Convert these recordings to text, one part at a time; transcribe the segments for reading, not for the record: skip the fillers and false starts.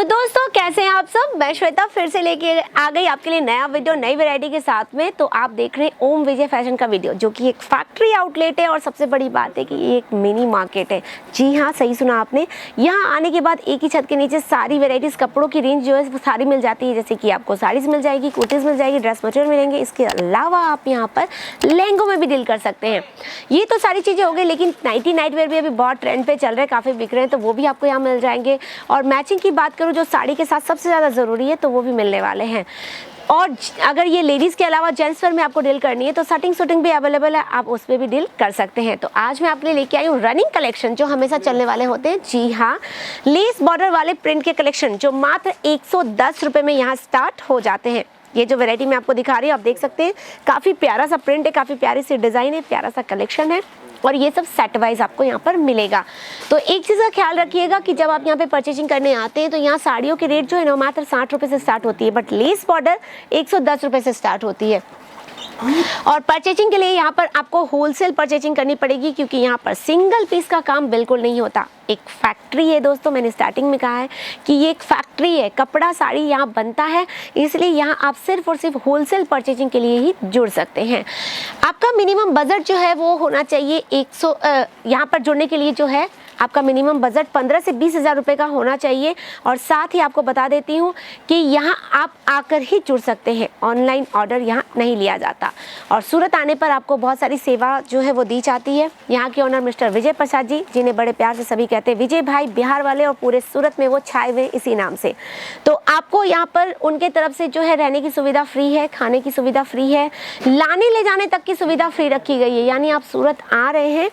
दोस्तों कैसे हैं आप सब। मैं श्वेता फिर से लेके आ गई आपके लिए नया वीडियो नई वैरायटी के साथ में। तो आप देख रहे हैं ओम विजय फैशन का वीडियो, जो कि एक फैक्ट्री आउटलेट है और सबसे बड़ी बात है कि ये एक मिनी मार्केट है। जी हाँ, सही सुना आपने। यहाँ आने के बाद एक ही छत के नीचे सारी वेराइटीज कपड़ों की रेंज जो है वो सारी मिल जाती है। जैसे कि आपको साड़ीज मिल जाएगी, कुर्तीज मिल जाएगी, ड्रेस मटेरियल मिलेंगे। इसके अलावा आप यहाँ पर लहंगों में भी डील कर सकते हैं। ये तो सारी चीज़ें हो गई, लेकिन नाइटी नाइट वेयर भी अभी बहुत ट्रेंड पे चल रहे हैं, काफ़ी बिक रहे हैं, तो वो भी आपको यहाँ मिल जाएंगे। और मैचिंग की बात करूँ जो साड़ी के साथ सबसे ज़्यादा ज़रूरी है, तो वो भी मिलने वाले हैं। और अगर ये लेडीज़ के अलावा जेंट्स वेयर में आपको डील करनी है तो शटिंग शूटिंग भी अवेलेबल है, आप उस पर भी डील कर सकते हैं। तो आज मैं आपके लिए लेके आई हूँ रनिंग कलेक्शन जो हमेशा चलने वाले होते हैं। जी हाँ, लेस बॉर्डर वाले प्रिंट के कलेक्शन जो मात्र 110 रुपये में यहाँ स्टार्ट हो जाते हैं। ये जो वैरायटी मैं आपको दिखा रही हूँ, आप देख सकते हैं, काफ़ी प्यारा सा प्रिंट है, काफ़ी प्यारी सी डिज़ाइन है, प्यारा सा कलेक्शन है। और ये सब सेट वाइज आपको यहाँ पर मिलेगा। तो एक चीज़ का ख्याल रखिएगा कि जब आप यहाँ पे परचेजिंग करने आते हैं तो यहाँ साड़ियों की रेट जो है ना मात्र 60 रुपये से स्टार्ट होती है, बट लेस बॉर्डर 110 रुपये से स्टार्ट होती है। और परचेजिंग के लिए यहाँ पर आपको होलसेल परचेजिंग करनी पड़ेगी, क्योंकि यहाँ पर सिंगल पीस का काम बिल्कुल नहीं होता। एक फैक्ट्री है दोस्तों, मैंने स्टार्टिंग में कहा है कि ये एक फैक्ट्री है, कपड़ा साड़ी यहाँ बनता है, इसलिए यहाँ आप सिर्फ और सिर्फ होलसेल परचेजिंग के लिए ही जुड़ सकते हैं। आपका मिनिमम बजट जो है वो होना चाहिए यहाँ पर जुड़ने के लिए जो है आपका मिनिमम बजट 15 से 20 हज़ार रुपये का होना चाहिए। और साथ ही आपको बता देती हूँ कि यहाँ आप आकर ही जुड़ सकते हैं, ऑनलाइन ऑर्डर यहाँ नहीं लिया जाता। और सूरत आने पर आपको बहुत सारी सेवा जो है वो दी जाती है। यहाँ के ओनर मिस्टर विजय प्रसाद जी, जिन्हें बड़े प्यार से सभी कहते हैं विजय भाई, बिहार वाले, और पूरे सूरत में वो छाए हुए इसी नाम से। तो आपको यहाँ पर उनके तरफ से जो है रहने की सुविधा फ्री है, खाने की सुविधा फ्री है, लाने ले जाने तक की सुविधा फ्री रखी गई है। यानी आप सूरत आ रहे हैं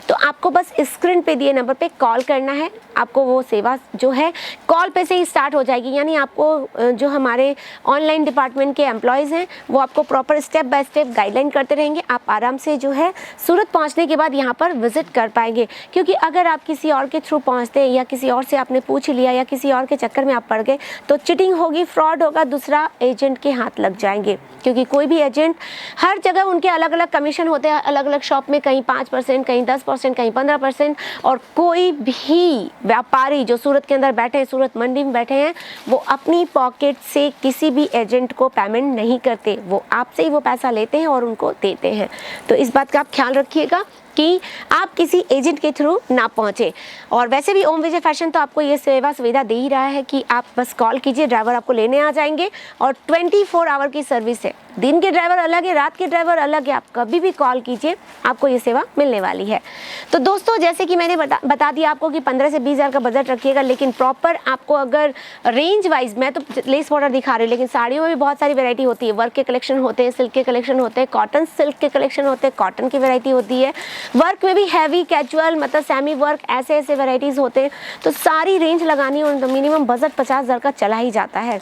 तो आपको बस स्क्रीन पे दिए नंबर पे कॉल करना है, आपको वो सेवा जो है कॉल पे से ही स्टार्ट हो जाएगी। यानी आपको जो हमारे ऑनलाइन डिपार्टमेंट के एम्प्लॉयज़ हैं वो आपको proper step by step guideline करते रहेंगे। आप आराम से जो है सूरत पहुंचने के बाद यहाँ पर विजिट कर पाएंगे। क्योंकि अगर आप किसी और के थ्रू पहुँचते हैं या किसी और से आपने पूछ लिया या किसी और के चक्कर में आप पड़ गए तो चिटिंग होगी, फ्रॉड होगा, दूसरा एजेंट के हाथ लग जाएंगे। क्योंकि कोई भी एजेंट, हर जगह उनके अलग अलग कमीशन होते हैं, अलग अलग शॉप में कहीं 5%, कहीं 10%, कहीं 15%। और कोई भी व्यापारी जो सूरत के अंदर बैठे हैं, सूरत मंडी में बैठे हैं, वो अपनी पॉकेट से किसी भी एजेंट को पेमेंट नहीं करते, वो आपसे ही वो पैसा लेते हैं और उनको देते हैं। तो इस बात का आप ख्याल रखिएगा कि आप किसी एजेंट के थ्रू ना पहुंचे। और वैसे भी ओम विजय फैशन तो आपको ये सेवा सुविधा दे ही रहा है कि आप बस कॉल कीजिए, ड्राइवर आपको लेने आ जाएंगे। और 24 आवर की सर्विस है, दिन के ड्राइवर अलग है, रात के ड्राइवर अलग है, आप कभी भी कॉल कीजिए, आपको ये सेवा मिलने वाली है। तो दोस्तों जैसे कि मैंने बता दिया आपको कि 15 से 20 हज़ार का बजट रखिएगा, लेकिन प्रॉपर आपको अगर रेंज वाइज, मैं तो लेस बॉर्डर दिखा रही हूँ, लेकिन साड़ियों में भी बहुत सारी वेरायटी होती है। वर्क के कलेक्शन होते हैं, सिल्क के कलेक्शन होते हैं, कॉटन सिल्क के कलेक्शन होते हैं, कॉटन की वेरायटी होती है, वर्क में भी हैवी, कैजुअल, मतलब सेमी वर्क, ऐसे ऐसे वेराइटीज़ होते हैं। तो सारी रेंज लगानी हो तो मिनिमम बजट 50 हज़ार का चला ही जाता है।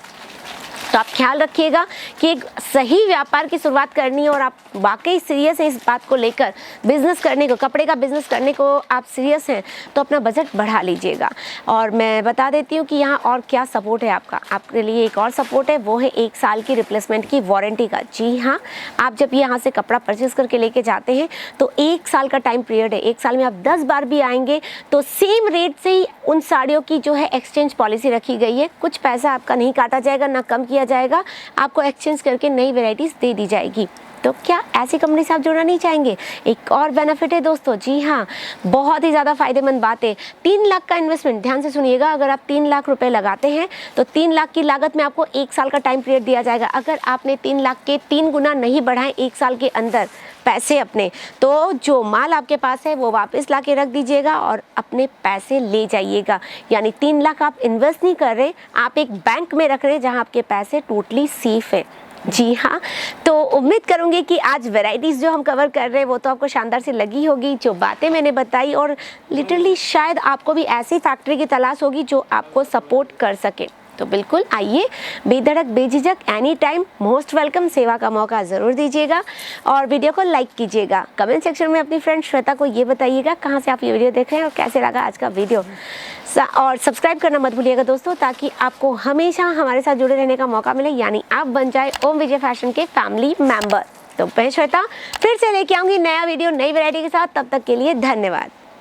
तो आप ख्याल रखिएगा कि एक सही व्यापार की शुरुआत करनी है और आप वाकई सीरियस हैं इस बात को लेकर, बिजनेस करने को, कपड़े का बिजनेस करने को आप सीरियस हैं, तो अपना बजट बढ़ा लीजिएगा। और मैं बता देती हूँ कि यहाँ और क्या सपोर्ट है आपके लिए एक और सपोर्ट है, वो है 1 साल की रिप्लेसमेंट की वारंटी का। जी हाँ, आप जब यहाँ से कपड़ा परचेज करके लेके जाते हैं तो 1 साल का टाइम पीरियड है। 1 साल में आप 10 बार भी आएंगे तो सेम रेट से ही उन साड़ियों की जो है एक्सचेंज पॉलिसी रखी गई है। कुछ पैसा आपका नहीं काटा जाएगा, ना कम किया जाएगा, आपको एक्सचेंज करके नई वेराइटीज दे दी जाएगी। तो क्या ऐसी कंपनी से आप जुड़ना नहीं चाहेंगे? एक और बेनिफिट है दोस्तों, जी हाँ, बहुत ही ज़्यादा फायदेमंद बात है। 3 लाख का इन्वेस्टमेंट, ध्यान से सुनिएगा, अगर आप 3 लाख रुपए लगाते हैं तो 3 लाख की लागत में आपको 1 साल का टाइम पीरियड दिया जाएगा। अगर आपने 3 लाख के 3 गुना नहीं बढ़ाए 1 साल के अंदर पैसे अपने, तो जो माल आपके पास है वो वापस ला के रख दीजिएगा और अपने पैसे ले जाइएगा। यानी 3 लाख आप इन्वेस्ट नहीं कर रहे, आप एक बैंक में रख रहे हैं जहां आपके पैसे टोटली सेफ है। जी हाँ, तो उम्मीद करूँगी कि आज वैरायटीज़ जो हम कवर कर रहे हैं वो तो आपको शानदार सी लगी होगी, जो बातें मैंने बताई। और लिटरली शायद आपको भी ऐसी फैक्ट्री की तलाश होगी जो आपको सपोर्ट कर सके। तो बिल्कुल आइए, बेधड़क बेझिझक, एनी टाइम मोस्ट वेलकम, सेवा का मौका ज़रूर दीजिएगा। और वीडियो को लाइक कीजिएगा। कमेंट सेक्शन में अपनी फ्रेंड श्वेता को ये बताइएगा कहाँ से आप ये वीडियो देख रहे हैं और कैसे लगा आज का वीडियो। और सब्सक्राइब करना मत भूलिएगा दोस्तों, ताकि आपको हमेशा हमारे साथ जुड़े रहने का मौका मिले, यानी आप बन जाए ओम विजय फैशन के फैमिली मेम्बर। तो मैं श्वेता फिर से लेके आऊँगी नया वीडियो नई वैरायटी के साथ, तब तक के लिए धन्यवाद।